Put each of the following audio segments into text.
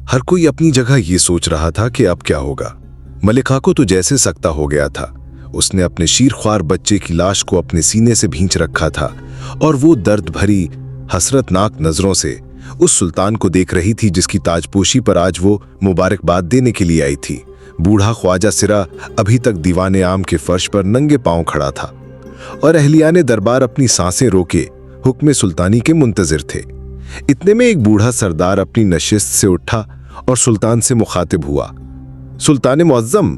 हर कोई अपनी जगह ये सोच रहा था कि अब क्या होगा। मलिका को तो जैसे सकता हो गया था। उसने अपने शीरख्वार बच्चे की लाश को अपने सीने से भींच रखा था और वो दर्द भरी हसरतनाक नजरों से उस सुल्तान को देख रही थी जिसकी ताजपोशी पर आज वो मुबारकबाद देने के लिए आई थी। बूढ़ा ख्वाजा सिरा अभी तक दीवाने आम के फर्श पर नंगे पांव खड़ा था और अहलियाने दरबार अपनी सांसें रोके हुक्म सुल्तानी के मुंतजिर थे। इतने में एक बूढ़ा सरदार अपनी नशिस्त से उठा और सुल्तान से मुखातिब हुआ। सुल्तान मुअज्जम,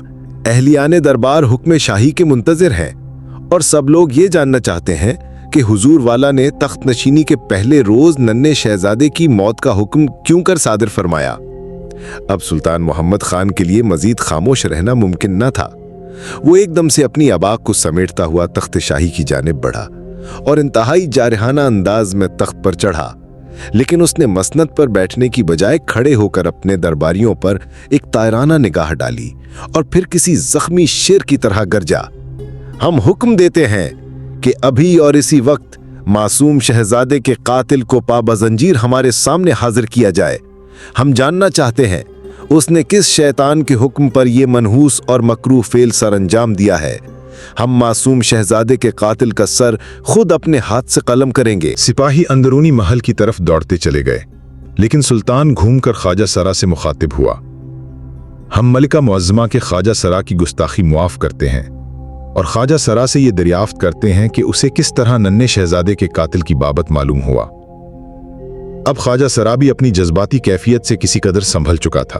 अहलियाने दरबार हुक्म शाही के मुंतजिर हैं और सब लोग ये जानना चाहते हैं कि हुजूर वाला ने तख्त नशीनी के पहले रोज नन्हे शहजादे की मौत का हुक्म क्यों कर सादिर फरमाया। अब सुल्तान मोहम्मद खान के लिए मजीद खामोश रहना मुमकिन न था। वो एकदम से अपनी अबाक को समेटता हुआ तख्त शाही की जानिब बढ़ा और इंतहाई जारहाना अंदाज में तख्त पर चढ़ा, लेकिन उसने मसनद पर बैठने की बजाय खड़े होकर अपने दरबारियों पर एक तायराना निगाह डाली और फिर किसी जख्मी शेर की तरह गरजा, हम हुक्म देते हैं कि अभी और इसी वक्त मासूम शहजादे के कातिल को पाबजंजीर हमारे सामने हाजिर किया जाए। हम जानना चाहते हैं उसने किस शैतान के हुक्म पर यह मनहूस और मकरूह फेल सर अंजाम दिया है। हम मासूम शहजादे के कातिल का सर खुद अपने हाथ से कलम करेंगे। सिपाही अंदरूनी महल की तरफ दौड़ते चले गए, लेकिन सुल्तान घूमकर ख्वाजा सरा से मुखातिब हुआ। हम मलिका मुअज्जमा के ख्वाजा सरा की गुस्ताखी मुआफ करते हैं और ख्वाजा सरा से ये दरियाफ्त करते हैं कि उसे किस तरह नन्हे शहजादे के कातिल की बाबत मालूम हुआ। अब ख्वाजा सरा भी अपनी जज्बाती कैफियत से किसी कदर संभल चुका था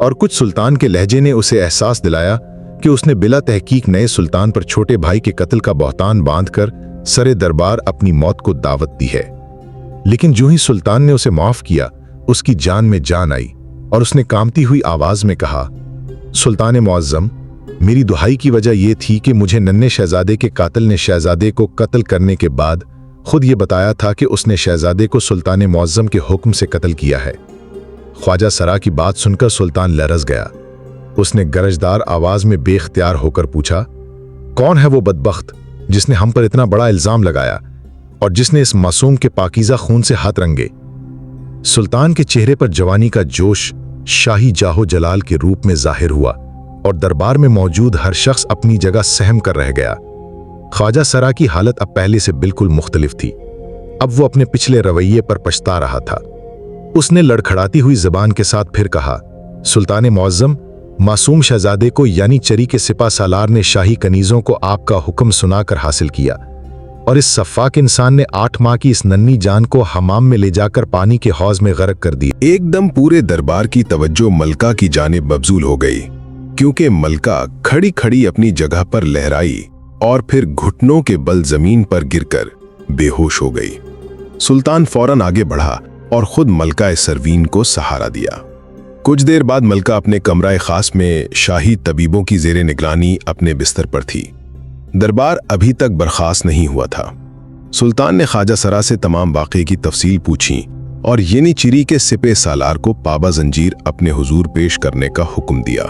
और कुछ सुल्तान के लहजे ने उसे एहसास दिलाया कि उसने बिला तहकीक नए सुल्तान पर छोटे भाई के कत्ल का बहतान बांधकर सरे दरबार अपनी मौत को दावत दी है। लेकिन जो ही सुल्तान ने उसे माफ किया, उसकी जान में जान आई और उसने कांपती हुई आवाज में कहा, सुल्तान मुअज्जम, मेरी दुहाई की वजह यह थी कि मुझे नन्हे शहजादे के कातिल ने शहजादे को कत्ल करने के बाद खुद ये बताया था कि उसने शहजादे को सुल्तान मुअज्जम के हुक्म से कत्ल किया है। ख्वाजा सरा की बात सुनकर सुल्तान लरज़ गया। उसने गरजदार आवाज में बेख्तियार होकर पूछा, कौन है वो बदबख्त जिसने हम पर इतना बड़ा इल्जाम लगाया और जिसने इस मासूम के पाकीज़ा खून से हाथ रंगे। सुल्तान के चेहरे पर जवानी का जोश शाही जाहो जलाल के रूप में जाहिर हुआ और दरबार में मौजूद हर शख्स अपनी जगह सहम कर रह गया। ख्वाजा सरा की हालत अब पहले से बिल्कुल मुख्तलिफ थी। अब वो अपने पिछले रवैये पर पछता रहा था। उसने लड़खड़ाती हुई जबान के साथ फिर कहा, सुल्तान मुअज्जम, मासूम शहजादे को यानी चरी के सिपा सालार ने शाही कनीजों को आपका हुक्म सुनाकर हासिल किया और इस सफ़ाक इंसान ने 8 माह की इस नन्ही जान को हमाम में ले जाकर पानी के हौज में गर्क कर दिया। एकदम पूरे दरबार की तवज्जो मलका की जानिब मबजूल हो गई, क्योंकि मलका खड़ी खड़ी अपनी जगह पर लहराई और फिर घुटनों के बल जमीन पर गिरकर बेहोश हो गई। सुल्तान फौरन आगे बढ़ा और खुद मलका सरवीन को सहारा दिया। कुछ देर बाद मलका अपने कमरा खास में शाही तबीबों की जेरे निगरानी अपने बिस्तर पर थी। दरबार अभी तक बर्खास्त नहीं हुआ था। सुल्तान ने ख्वाजा सरा से तमाम वाक़े की तफसील पूछी और येनी चिरी के सिपे सालार को पाबा जंजीर अपने हुजूर पेश करने का हुक्म दिया।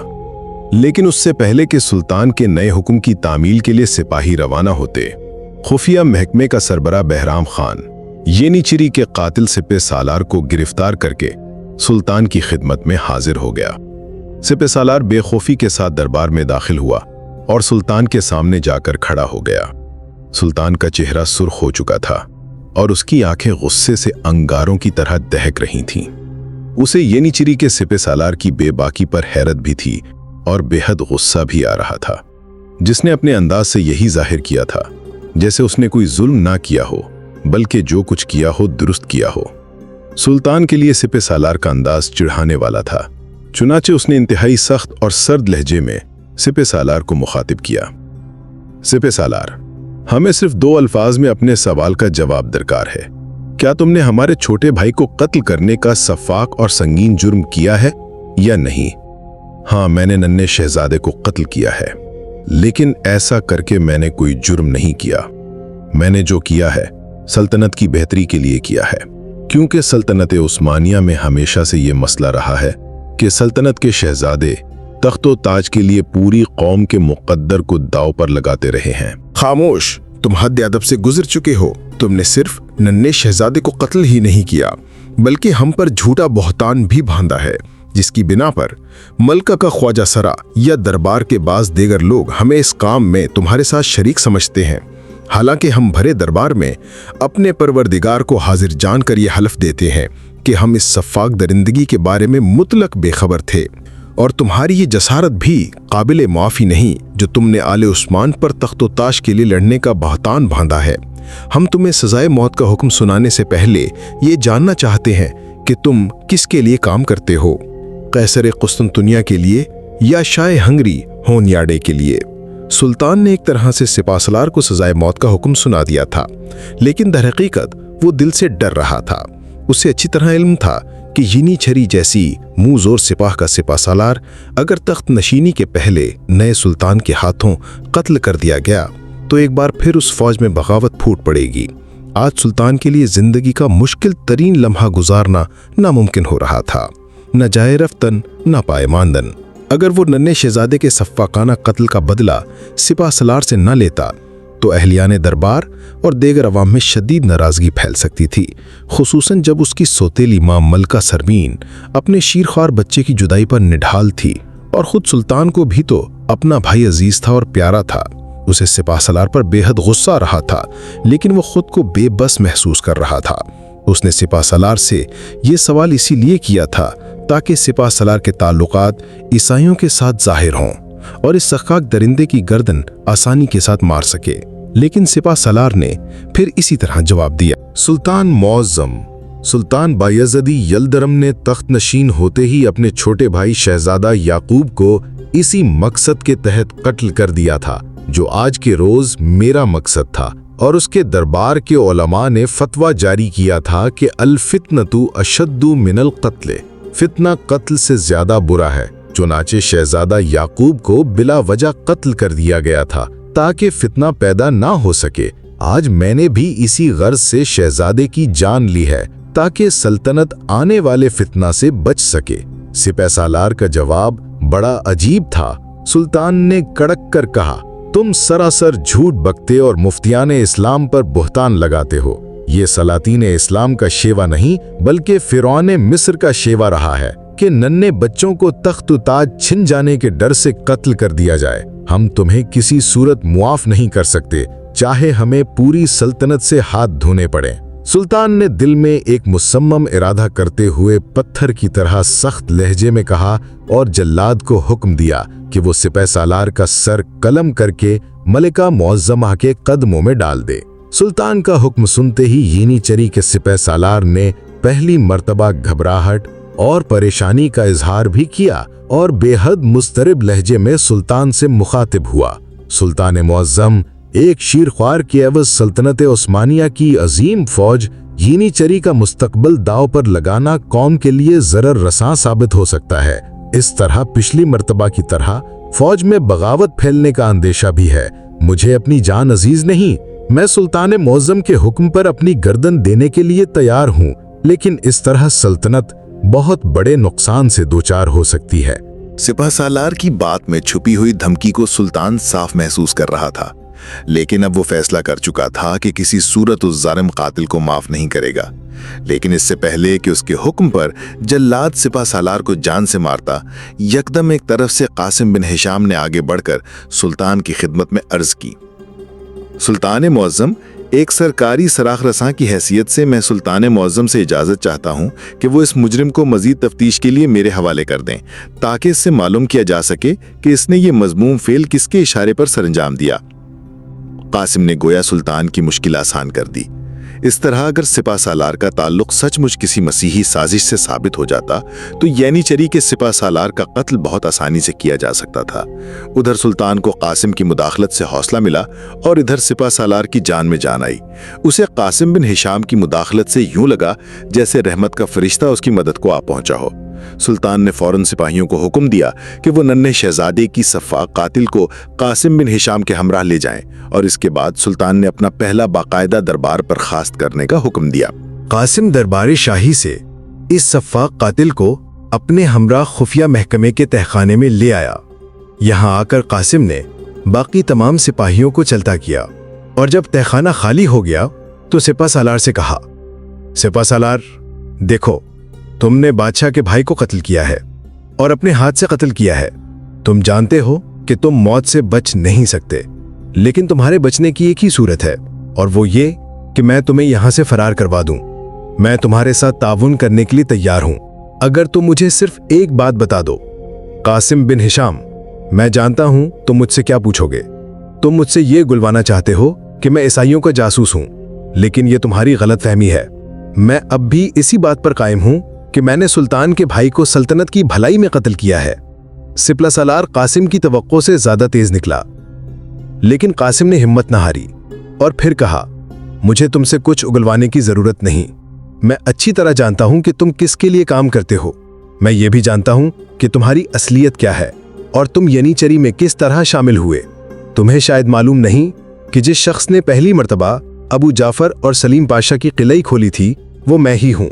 लेकिन उससे पहले कि सुल्तान के नए हुक्म की तामील के लिए सिपाही रवाना होते, खुफिया महकमे का सरबरा बहराम खान येनी चिरी के कातिल सिपे सालार को गिरफ्तार करके सुल्तान की खिदमत में हाजिर हो गया। सिपे सालार बेखौफी के साथ दरबार में दाखिल हुआ और सुल्तान के सामने जाकर खड़ा हो गया। सुल्तान का चेहरा सुर्ख हो चुका था और उसकी आंखें गुस्से से अंगारों की तरह दहक रही थीं। उसे येनी चिरी के सिपे सालार की बेबाकी पर हैरत भी थी और बेहद गुस्सा भी आ रहा था, जिसने अपने अंदाज से यही जाहिर किया था जैसे उसने कोई जुल्म ना किया हो, बल्कि जो कुछ किया हो दुरुस्त किया हो। सुल्तान के लिए सिपे सालार का अंदाज चिढ़ाने वाला था, चुनाचे उसने इंतहाई सख्त और सर्द लहजे में सिपे सालार को मुखातिब किया। सिपे सालार, हमें सिर्फ 2 अल्फाज में अपने सवाल का जवाब दरकार है। क्या तुमने हमारे छोटे भाई को कत्ल करने का सफाक और संगीन जुर्म किया है या नहीं? हाँ, मैंने नन्हे शहजादे को कत्ल किया है, लेकिन ऐसा करके मैंने कोई जुर्म नहीं किया। मैंने जो किया है सल्तनत की बेहतरी के लिए किया है, क्योंकि सल्तनत उस्मानिया में हमेशा से ये मसला रहा है कि सल्तनत के शहजादे तख्तो ताज के लिए पूरी कौम के मुकद्दर को दाव पर लगाते रहे हैं। खामोश, तुम हद अदब से गुजर चुके हो। तुमने सिर्फ नन्हे शहजादे को कत्ल ही नहीं किया, बल्कि हम पर झूठा बहतान भी बांधा है। जिसकी बिना पर मलका का ख्वाजा सरा या दरबार के बाज दीगर लोग हमें इस काम में तुम्हारे साथ शरीक समझते हैं। हालांकि हम भरे दरबार में अपने परवरदिगार को हाजिर जानकर ये हलफ देते हैं कि हम इस सफ़ाक दरिंदगी के बारे में मुतलक बेखबर थे, और तुम्हारी ये जसारत भी काबिल मुआफ़ी नहीं जो तुमने आले उस्मान पर तख्तो ताश के लिए लड़ने का बहतान बांधा है। हम तुम्हें सजाए मौत का हुक्म सुनाने से पहले ये जानना चाहते हैं कि तुम किसके लिए काम करते हो, कैसर कुस्तुनतुनिया के लिए या शाह हंगरी होनयाडे के लिए। सुल्तान ने एक तरह से सिपासलार को सजाए मौत का हुक्म सुना दिया था, लेकिन दरहकीकत वो दिल से डर रहा था। उसे अच्छी तरह इल्म था कि यीनी छरी जैसी मुंह जोर सिपाह का सिपासालार अगर तख्त नशीनी के पहले नए सुल्तान के हाथों कत्ल कर दिया गया तो एक बार फिर उस फौज में बगावत फूट पड़ेगी। आज सुल्तान के लिए जिंदगी का मुश्किल तरीन लम्हा गुजारना नामुमकिन हो रहा था, न जाए रफ्तन न पाए मानदन। अगर वो नन्हे शहजादे के सफ़ाकाना कत्ल का बदला सिपा सलार से न लेता तो अहलियाने दरबार और देगर अवाम में शदीद नाराज़गी फैल सकती थी, खुसूसन जब उसकी सोतेली माँ मलका सरमीन अपने शीरख्वार बच्चे की जुदाई पर निढाल थी और ख़ुद सुल्तान को भी तो अपना भाई अजीज़ था और प्यारा था। उसे सिपा सलार पर बेहद गुस्सा रहा था, लेकिन वो खुद को बेबस महसूस कर रहा था। उसने सिपा सलार से ये सवाल इसीलिए किया था ताकि सिपा सलार के ताल्लुकात ईसाइयों के साथ जाहिर हों और इस सखाक दरिंदे की गर्दन आसानी के साथ मार सके। लेकिन सिपा सलार ने फिर इसी तरह जवाब दिया। सुल्तान मुअज़्ज़म, सुल्तान बायज़दी यलदरम ने तख्त नशीन होते ही अपने छोटे भाई शहजादा याकूब को इसी मकसद के तहत कत्ल कर दिया था जो आज के रोज मेरा मकसद था, और उसके दरबार के उलमा ने फतवा जारी किया था कि अल फितनतु अशद्दु मिनल कत्ल, फितना कत्ल से ज्यादा बुरा है। चुनाचे शहजादा याकूब को बिला वजह कत्ल कर दिया गया था ताकि फितना पैदा ना हो सके। आज मैंने भी इसी गर्ज से शहजादे की जान ली है ताकि सल्तनत आने वाले फितना से बच सके। सिपह सालार का जवाब बड़ा अजीब था। सुल्तान ने कड़क कर कहा, तुम सरासर झूठ बकते और मुफ्तियान इस्लाम पर बुहतान लगाते हो। ये सलातीन इस्लाम का शेवा नहीं बल्कि फिरौन मिस्र का शेवा रहा है कि नन्हे बच्चों को तख्त ताज छिन जाने के डर से कत्ल कर दिया जाए। हम तुम्हें किसी सूरत मुआफ नहीं कर सकते, चाहे हमें पूरी सल्तनत से हाथ धोने पड़े। सुल्तान ने दिल में एक मुसम्मम इरादा करते हुए पत्थर की तरह सख्त लहजे में कहा और जल्लाद को हुक्म दिया कि वो सिपह सालार का सर कलम करके मलिका मुअज़्ज़मा के कदमों में डाल दे। सुल्तान का हुक्म सुनते ही यीनी चरी के सिपह सालार ने पहली मर्तबा घबराहट और परेशानी का इजहार भी किया और बेहद मुस्तरिब लहजे में सुल्तान से मुखातिब हुआ। सुल्तान मुअज़्ज़म, एक शीरख्वार के एवज सल्तनत उस्मानिया की अजीम फौज यीनी चरी का मुस्तकबल दाव पर लगाना कौम के लिए ज़रर रसां साबित हो सकता है। इस तरह पिछली मर्तबा की तरह फौज में बगावत फैलने का अंदेशा भी है। मुझे अपनी जान अजीज नहीं, मैं सुल्तान मुअज़्ज़म के हुक्म पर अपनी गर्दन देने के लिए तैयार हूँ, लेकिन इस तरह सल्तनत बहुत बड़े नुकसान से दोचार हो सकती है। सिपह सालार की बात में छुपी हुई धमकी को सुल्तान साफ महसूस कर रहा था, लेकिन अब वो फैसला कर चुका था कि किसी सूरत उस जालिम कातिल को माफ नहीं करेगा। लेकिन इससे पहले कि उसके हुक्म पर जल्लाद सिपह सालार को जान से मारता, यकदम एक तरफ से कासिम बिन हिशाम ने आगे बढ़कर सुल्तान की खिदमत में अर्ज की, सुल्तान मुअज़्ज़म, एक सरकारी सराख रसां की हैसियत से मैं सुल्तान मुअज़्ज़म से इजाज़त चाहता हूं कि वो इस मुजरिम को मज़ीद तफ्तीश के लिए मेरे हवाले कर दें, ताकि इससे मालूम किया जा सके कि इसने ये मज़मूम फेल किसके इशारे पर सरंजाम दिया। कासिम ने गोया सुल्तान की मुश्किल आसान कर दी। इस तरह अगर सिपह सालार का ताल्लुक सचमुच किसी मसीही साजिश से साबित हो जाता तो यैनी चरी के सिपह सालार का कत्ल बहुत आसानी से किया जा सकता था। उधर सुल्तान को कासिम की मुदाखलत से हौसला मिला और इधर सिपह सालार की जान में जान आई। उसे कासिम बिन हिशाम की मुदाखलत से यूं लगा जैसे रहमत का फरिश्ता उसकी मदद को आ पहुंचा हो। सुल्तान ने फौरन सिपाहियों को हुक्म दिया कि वो नन्हे शहजादे की सफ़ाक कातिल को कासिम बिन हिशाम के हमराह ले जाएं, और इसके बाद सुल्तान ने अपना पहला बाकायदा दरबार बर्खास्त करने का हुक्म दिया। कासिम दरबार शाही से इस सफ़ाक कातिल को अपने हमरा खुफिया महकमे के तहखाने में ले आया। यहाँ आकर कासिम ने बाकी तमाम सिपाहियों को चलता किया, और जब तहखाना खाली हो गया तो सिपह सालार से कहा, सिपह सालार, देखो तुमने बादशाह के भाई को कत्ल किया है, और अपने हाथ से कत्ल किया है। तुम जानते हो कि तुम मौत से बच नहीं सकते, लेकिन तुम्हारे बचने की एक ही सूरत है, और वो ये कि मैं तुम्हें यहां से फरार करवा दूं। मैं तुम्हारे साथ ताउन करने के लिए तैयार हूं, अगर तुम मुझे सिर्फ एक बात बता दो। कासिम बिन हिशाम, मैं जानता हूं तुम मुझसे क्या पूछोगे। तुम मुझसे ये गुलवाना चाहते हो कि मैं ईसाइयों का जासूस हूं, लेकिन यह तुम्हारी गलतफहमी है। मैं अब भी इसी बात पर कायम हूं कि मैंने सुल्तान के भाई को सल्तनत की भलाई में कत्ल किया है। सिपला सालार कासिम की तवक्को से ज्यादा तेज निकला, लेकिन कासिम ने हिम्मत न हारी और फिर कहा, मुझे तुमसे कुछ उगलवाने की जरूरत नहीं। मैं अच्छी तरह जानता हूं कि तुम किसके लिए काम करते हो। मैं ये भी जानता हूं कि तुम्हारी असलियत क्या है और तुम यनीचरी में किस तरह शामिल हुए। तुम्हें शायद मालूम नहीं कि जिस शख्स ने पहली मर्तबा अबू जाफर और सलीम पाशा की किलाई खोली थी वो मैं ही हूं।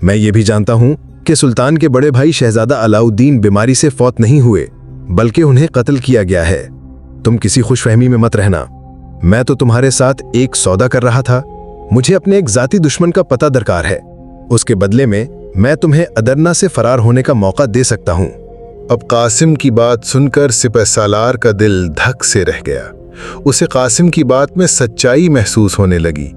मैं ये भी जानता हूं कि सुल्तान के बड़े भाई शहजादा अलाउद्दीन बीमारी से फौत नहीं हुए, बल्कि उन्हें कत्ल किया गया है। तुम किसी खुशफहमी में मत रहना। मैं तो तुम्हारे साथ एक सौदा कर रहा था। मुझे अपने एक जाती दुश्मन का पता दरकार है। उसके बदले में मैं तुम्हें अदरना से फरार होने का मौका दे सकता हूं। अब कासिम की बात सुनकर सिपह सालार का दिल धक से रह गया। उसे कासिम की बात में सच्चाई महसूस होने लगी।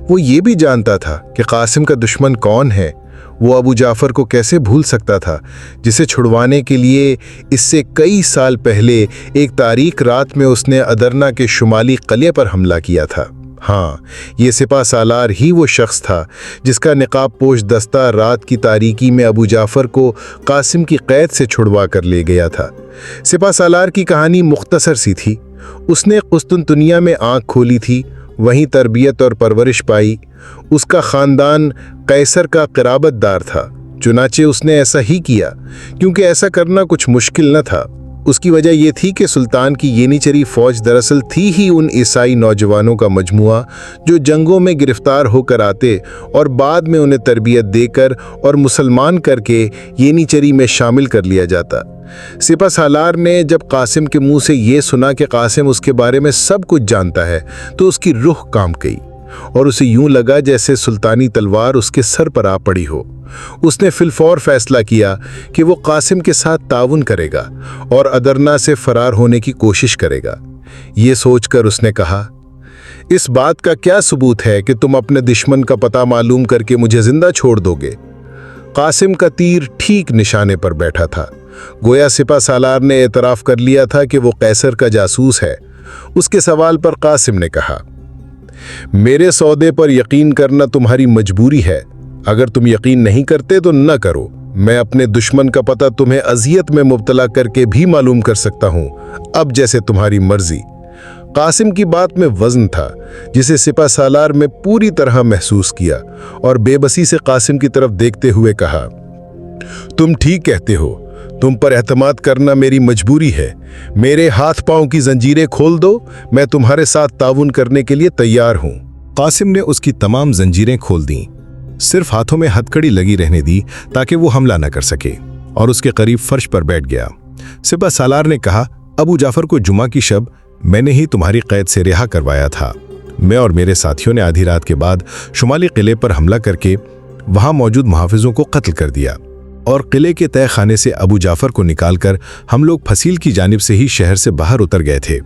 वो ये भी जानता था कि कासिम का दुश्मन कौन है। वो अबू जाफर को कैसे भूल सकता था, जिसे छुड़वाने के लिए इससे कई साल पहले एक तारीख रात में उसने अदरना के शुमाली किले पर हमला किया था। हाँ, ये सिपह सालार ही वो शख्स था जिसका निकाब पोश दस्ता रात की तारीकी में अबू जाफर को कासिम की कैद से छुड़वा कर ले गया था। सिपह सालार की कहानी मुख्तसर सी थी। उसने कुस्तुनतुनिया में आंख खोली थी, वहीं तरबियत और परवरिश पाई। उसका ख़ानदान कैसर का क़राबतदार था, चुनाचे उसने ऐसा ही किया, क्योंकि ऐसा करना कुछ मुश्किल न था। उसकी वजह यह थी कि सुल्तान की येनीचरी फौज दरअसल थी ही उन ईसाई नौजवानों का मजमुआ जो जंगों में गिरफ्तार होकर आते और बाद में उन्हें तरबियत देकर और मुसलमान करके येनीचरी में शामिल कर लिया जाता। सिपह सालार ने जब कासिम के मुंह से ये सुना कि कासिम उसके बारे में सब कुछ जानता है, तो उसकी रूह कांप गई और उसे यूं लगा जैसे सुल्तानी तलवार उसके सर पर आ पड़ी हो। उसने फिलफौर फैसला किया कि वो कासिम के साथ ताउन करेगा और अदरना से फरार होने की कोशिश करेगा। ये सोचकर उसने कहा, इस बात का क्या सबूत है कि तुम अपने दुश्मन का पता मालूम करके मुझे जिंदा छोड़ दोगे? कासिम का तीर ठीक निशाने पर बैठा था। गोया सिपह सालार ने एतराफ कर लिया था कि वो कैसर का जासूस है। उसके सवाल पर कासिम ने कहा, मेरे सौदे पर यकीन करना तुम्हारी मजबूरी है। अगर तुम यकीन नहीं करते तो न करो। मैं अपने दुश्मन का पता तुम्हें अजियत में मुब्तला करके भी मालूम कर सकता हूं, अब जैसे तुम्हारी मर्जी। कासिम की बात में वजन था जिसे सिपह सालार में पूरी तरह महसूस किया और बेबसी से कासिम की तरफ देखते हुए कहा, तुम ठीक कहते हो। तुम पर एतमाद करना मेरी मजबूरी है। मेरे हाथ पांव की जंजीरें खोल दो, मैं तुम्हारे साथ ताउन करने के लिए तैयार हूं। कासिम ने उसकी तमाम जंजीरें खोल दी, सिर्फ हाथों में हथकड़ी लगी रहने दी ताकि वो हमला न कर सके, और उसके करीब फर्श पर बैठ गया। सिपह सालार ने कहा, अबू जाफर को जुमा की शब मैंने ही तुम्हारी कैद से रिहा करवाया था। मैं और मेरे साथियों ने आधी रात के बाद शुमाली किले पर हमला करके वहां मौजूद मुहाफिजों को कत्ल कर दिया और किले के तय खाने से अबू जाफर को निकालकर हम लोग फसील की जानिब से ही शहर से बाहर उतर गए थे।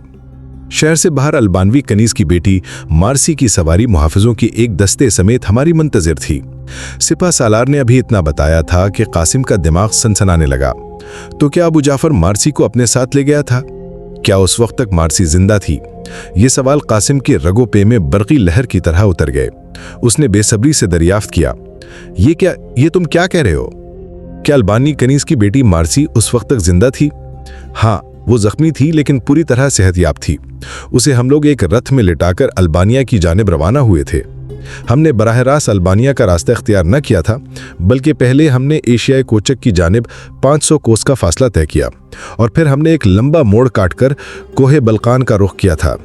शहर से बाहर अल्बानवी कनीज की बेटी मार्सी की सवारी मुहाफिजों की एक दस्ते समेत हमारी मुंतजिर थी। सिपह सालार ने अभी इतना बताया था कि कासिम का दिमाग सनसनाने लगा। तो क्या अबू जाफर मार्सी को अपने साथ ले गया था? क्या उस वक्त तक मार्सी जिंदा थी? ये सवाल कासिम के रगो पे में बरकी लहर की तरह उतर गए। उसने बेसब्री से दरियाफ्त किया, ये तुम क्या कह रहे हो? क्या अल्बानी कनीज की बेटी मार्सी उस वक्त तक जिंदा थी? हाँ, वो जख्मी थी लेकिन पूरी तरह सेहतयाब थी। उसे हम लोग एक रथ में लिटाकर अल्बानिया की जानिब रवाना हुए थे। हमने बराह रास्त अल्बानिया का रास्ता इख्तियार न किया था, बल्कि पहले हमने एशियाई कोचक की जानिब 500 कोस का फासला तय किया और फिर हमने एक लंबा मोड़ काटकर कोहे बलकान का रुख किया था।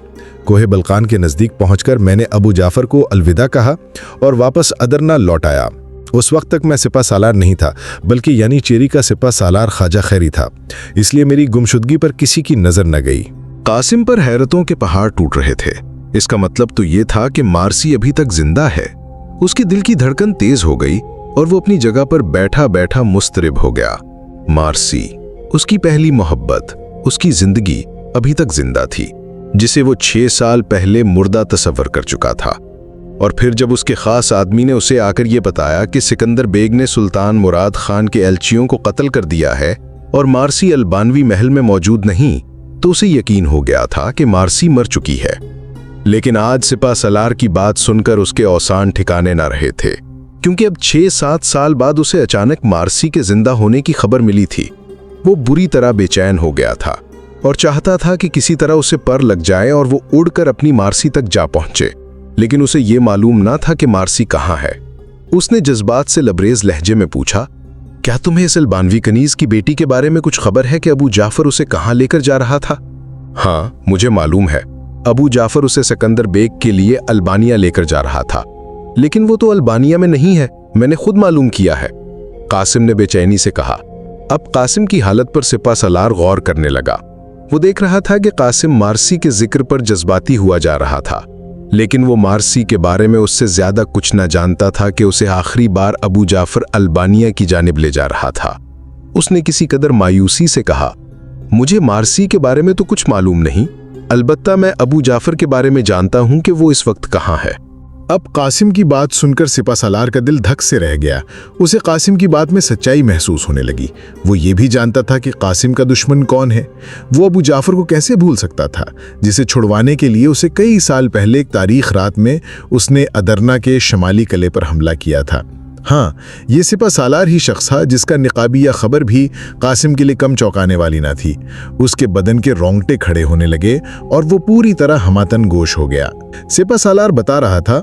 कोहे बलकान के नज़दीक पहुंचकर मैंने अबू जाफर को अलविदा कहा और वापस अदरना लौट आया। उस वक्त तक मैं सिपह सालार नहीं था, बल्कि यानीचेरी का सिपह सालार ख्वाजा खैरी था, इसलिए मेरी गुमशुदगी पर किसी की नजर न गई। कासिम पर हैरतों के पहाड़ टूट रहे थे। इसका मतलब तो ये था कि मार्सी अभी तक जिंदा है। उसके दिल की धड़कन तेज हो गई और वो अपनी जगह पर बैठा बैठा मुस्तरिब हो गया। मार्सी, उसकी पहली मोहब्बत, उसकी जिंदगी अभी तक जिंदा थी, जिसे वो 6 साल पहले मुर्दा तसव्वुर कर चुका था। और फिर जब उसके खास आदमी ने उसे आकर ये बताया कि सिकंदर बेग ने सुल्तान मुराद खान के एलचियों को कत्ल कर दिया है और मार्सी अलबानवी महल में मौजूद नहीं, तो उसे यकीन हो गया था कि मार्सी मर चुकी है। लेकिन आज सिपा सलार की बात सुनकर उसके औसान ठिकाने न रहे थे, क्योंकि अब 6-7 साल बाद उसे अचानक मार्सी के जिंदा होने की खबर मिली थी। वो बुरी तरह बेचैन हो गया था और चाहता था कि किसी तरह उसे पर लग जाए और वो उड़कर अपनी मार्सी तक जा पहुंचे, लेकिन उसे ये मालूम ना था कि मार्सी कहाँ है। उसने जज्बात से लबरेज लहजे में पूछा, क्या तुम्हें इस अलबानवी कनीज की बेटी के बारे में कुछ खबर है कि अबू जाफर उसे कहाँ लेकर जा रहा था? हाँ, मुझे मालूम है। अबू जाफर उसे सिकंदर बेग के लिए अल्बानिया लेकर जा रहा था, लेकिन वो तो अल्बानिया में नहीं है, मैंने खुद मालूम किया है, कासिम ने बेचैनी से कहा। अब कासिम की हालत पर सिपा सलार गौर करने लगा। वो देख रहा था कि कासिम मार्सी के जिक्र पर जज्बाती हुआ जा रहा था, लेकिन वो मार्सी के बारे में उससे ज्यादा कुछ न जानता था कि उसे आखिरी बार अबू जाफर अल्बानिया की जानिब ले जा रहा था। उसने किसी कदर मायूसी से कहा, मुझे मार्सी के बारे में तो कुछ मालूम नहीं, अलबत्ता मैं अबू जाफर के बारे में जानता हूं कि वो इस वक्त कहाँ है। अब कासिम की बात सुनकर सिपा सलार का दिल धक से रह गया। उसे कासिम की बात में सच्चाई महसूस होने लगी। वो ये भी जानता था कि कासिम का दुश्मन कौन है। वो अबू जाफर को कैसे भूल सकता था, जिसे छुड़वाने के लिए उसे कई साल पहले एक तारीख रात में उसने अदरना के शमाली किले पर हमला किया था। हाँ, ये सिपा सालार ही शख्स था जिसका निकाबी या खबर भी कासिम के लिए कम चौंकाने वाली ना थी। उसके बदन के रोंगटे खड़े होने लगे और वो पूरी तरह हमातन गोश हो गया। सिपा सालार बता रहा था,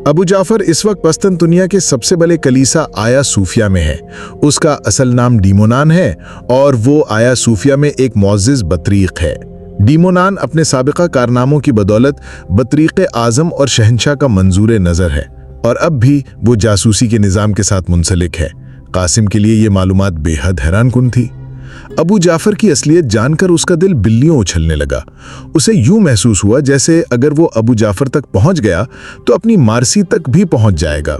अबू जाफर इस वक्त पस्तनतुनिया के सबसे बड़े कलीसा आया सूफिया में है। उसका असल नाम डीमोनान है और वो आया सूफिया में एक मुअज़्ज़िज़ बतरीक है। डीमोनान अपने साबिका कारनामों की बदौलत बतरीक आज़म और शहंशाह का मंजूर नज़र है और अब भी वो जासूसी के निज़ाम के साथ मुंसलिक है। कासिम के लिए ये मालूमात बेहद हैरानकुन थी। अबू जाफर की असलियत जानकर उसका दिल बिल्लियों उछलने लगा। उसे यूं महसूस हुआ जैसे अगर वो अबू जाफर तक पहुंच गया तो अपनी मार्सी तक भी पहुंच जाएगा।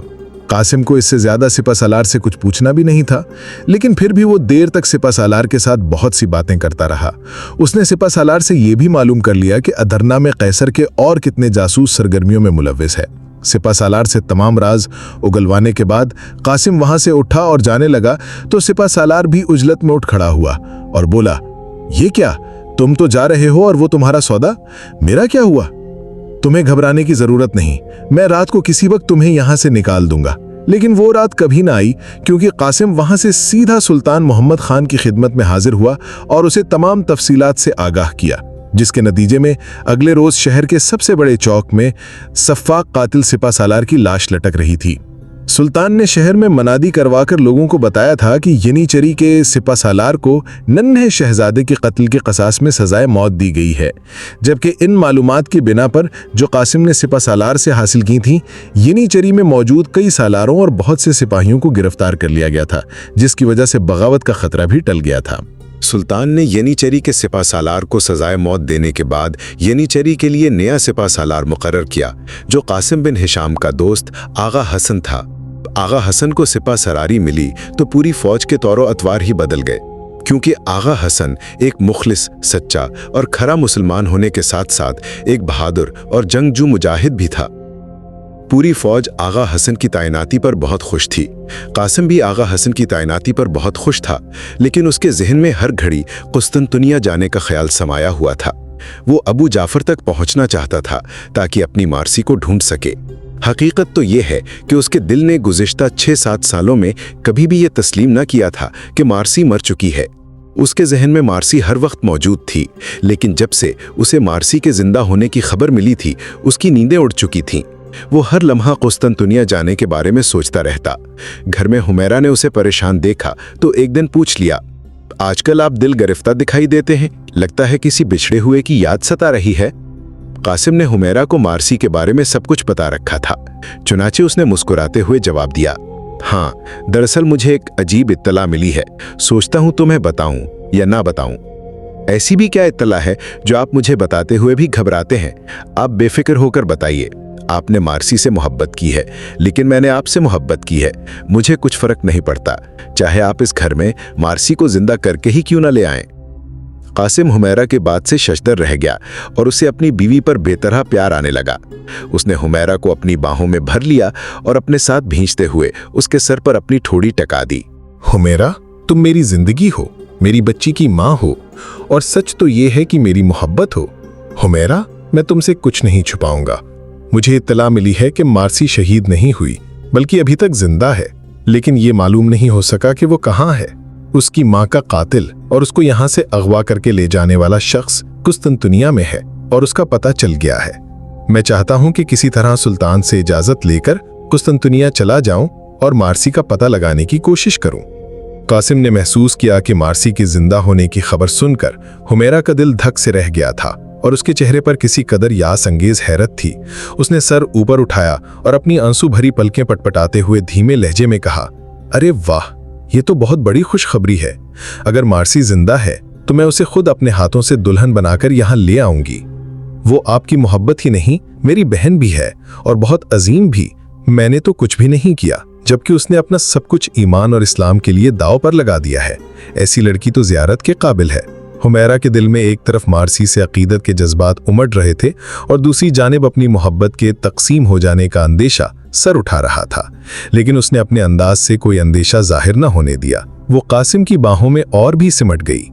कासिम को इससे ज्यादा सिपा सलार से कुछ पूछना भी नहीं था, लेकिन फिर भी वो देर तक सिपा सलार के साथ बहुत सी बातें करता रहा। उसने सिपा सलार से ये भी मालूम कर लिया कि अदरना में कैसर के और कितने जासूस सरगर्मियों में मुलव्विस है। सिपा सालार से तमाम राज उगलवाने के बाद कासिम वहां से उठा और जाने लगा तो सिपा सालार भी उजलत में उठ खड़ा हुआ और बोला, ये क्या, तुम तो जा रहे हो और वो तुम्हारा सौदा? मेरा क्या हुआ? तुम्हें घबराने की जरूरत नहीं, मैं रात को किसी वक्त तुम्हें यहां से निकाल दूंगा। लेकिन वो रात कभी ना आई, क्योंकि कासिम वहां से सीधा सुल्तान मोहम्मद खान की खिदमत में हाजिर हुआ और उसे तमाम तफसीलात से आगाह किया, जिसके नतीजे में अगले रोज शहर के सबसे बड़े चौक में सफ़ाक कातिल सिपा सालार की लाश लटक रही थी। सुल्तान ने शहर में मनादी करवाकर लोगों को बताया था कि यनीचरी के सिपा सालार को नन्हे शहजादे के कत्ल के कसास में सजाए मौत दी गई है, जबकि इन मालूमात की बिना पर जो कासिम ने सिपा सालार से हासिल की थी, यनीचरी में मौजूद कई सालारों और बहुत से सिपाहियों को गिरफ्तार कर लिया गया था, जिसकी वजह से बगावत का खतरा भी टल गया था। सुल्तान ने यनीचरी के सिपा सालार को सजाए मौत देने के बाद यनीचरी के लिए नया सिपा सालार मुकर्रर किया, जो कासिम बिन हिशाम का दोस्त आगा हसन था। आगा हसन को सिपा सरारी मिली तो पूरी फौज के तौर अतवार ही बदल गए, क्योंकि आगा हसन एक मुखलिस, सच्चा और खरा मुसलमान होने के साथ साथ एक बहादुर और जंगजू मुजाहिद भी था। पूरी फौज आगा हसन की तैनाती पर बहुत खुश थी। कासिम भी आगा हसन की तैनाती पर बहुत खुश था, लेकिन उसके जहन में हर घड़ी कुस्तुनतुनिया जाने का ख्याल समाया हुआ था। वो अबू जाफर तक पहुंचना चाहता था ताकि अपनी मार्सी को ढूंढ सके। हकीकत तो ये है कि उसके दिल ने गुज़िश्ता 6-7 सालों में कभी भी ये तस्लीम न किया था कि मार्सी मर चुकी है। उसके जहन में मार्सी हर वक्त मौजूद थी, लेकिन जब से उसे मार्सी के जिंदा होने की खबर मिली थी, उसकी नींदें उड़ चुकी थीं। वो हर लम्हा कुस्तुनतुनिया जाने के बारे में सोचता रहता। घर में हुमैरा ने उसे परेशान देखा तो एक दिन पूछ लिया, आजकल आप दिल गिरफ्तार दिखाई देते हैं, लगता है किसी बिछड़े हुए की याद सता रही है। कासिम ने हुमैरा को मार्सी के बारे में सब कुछ बता रखा था, चुनाचे उसने मुस्कुराते हुए जवाब दिया, हाँ, दरअसल मुझे एक अजीब इत्तला मिली है, सोचता हूं तुम्हें बताऊं या ना बताऊं। ऐसी भी क्या इत्तला है जो आप मुझे बताते हुए भी घबराते हैं? आप बेफिक्र होकर बताइए, आपने मार्सी से मोहब्बत की है, लेकिन मैंने आपसे मोहब्बत की है। मुझे कुछ फर्क नहीं पड़ता, चाहे आप इस घर में मार्सी को जिंदा करके ही क्यों ना ले आएं। कासिम हुमैरा के बात से शशदर रह गया और उसे अपनी बीवी पर बेतरह प्यार आने लगा। उसने हुमैरा को अपनी बाहों में भर लिया और अपने साथ भींचते हुए उसके सर पर अपनी ठोड़ी टका दी। हुमैरा, तुम मेरी जिंदगी हो, मेरी बच्ची की माँ हो, और सच तो ये है कि मेरी मोहब्बत हो। हुमैरा, मैं तुमसे कुछ नहीं छुपाऊंगा। मुझे इत्तला मिली है कि मार्सी शहीद नहीं हुई, बल्कि अभी तक जिंदा है, लेकिन ये मालूम नहीं हो सका कि वो कहाँ है। उसकी माँ का कातिल और उसको यहाँ से अगवा करके ले जाने वाला शख्स कुस्तुनतुनिया में है और उसका पता चल गया है। मैं चाहता हूँ कि किसी तरह सुल्तान से इजाजत लेकर कुस्तुनतुनिया चला जाऊं और मार्सी का पता लगाने की कोशिश करूं। कासिम ने महसूस किया कि मार्सी के जिंदा होने की खबर सुनकर हुमैरा का दिल धक से रह गया था और उसके चेहरे पर किसी कदर यास अंगेज हैरत थी। उसने सर ऊपर उठाया और अपनी आंसू भरी पलकें पटपटाते हुए धीमे लहजे में कहा, अरे वाह, ये तो बहुत बड़ी खुशखबरी है। अगर मार्सी जिंदा है तो मैं उसे खुद अपने हाथों से दुल्हन बनाकर यहाँ ले आऊंगी। वो आपकी मोहब्बत ही नहीं, मेरी बहन भी है और बहुत अजीम भी। मैंने तो कुछ भी नहीं किया, जबकि उसने अपना सब कुछ ईमान और इस्लाम के लिए दांव पर लगा दिया है। ऐसी लड़की तो ज़ियारत के काबिल है। हुमैरा के दिल में एक तरफ मार्सी से अकीदत के जज्बात उमड़ रहे थे और दूसरी जानिब अपनी मोहब्बत के तकसीम हो जाने का अंदेशा सर उठा रहा था, लेकिन उसने अपने अंदाज से कोई अंदेशा जाहिर न होने दिया। वो कासिम की बाहों में और भी सिमट गई।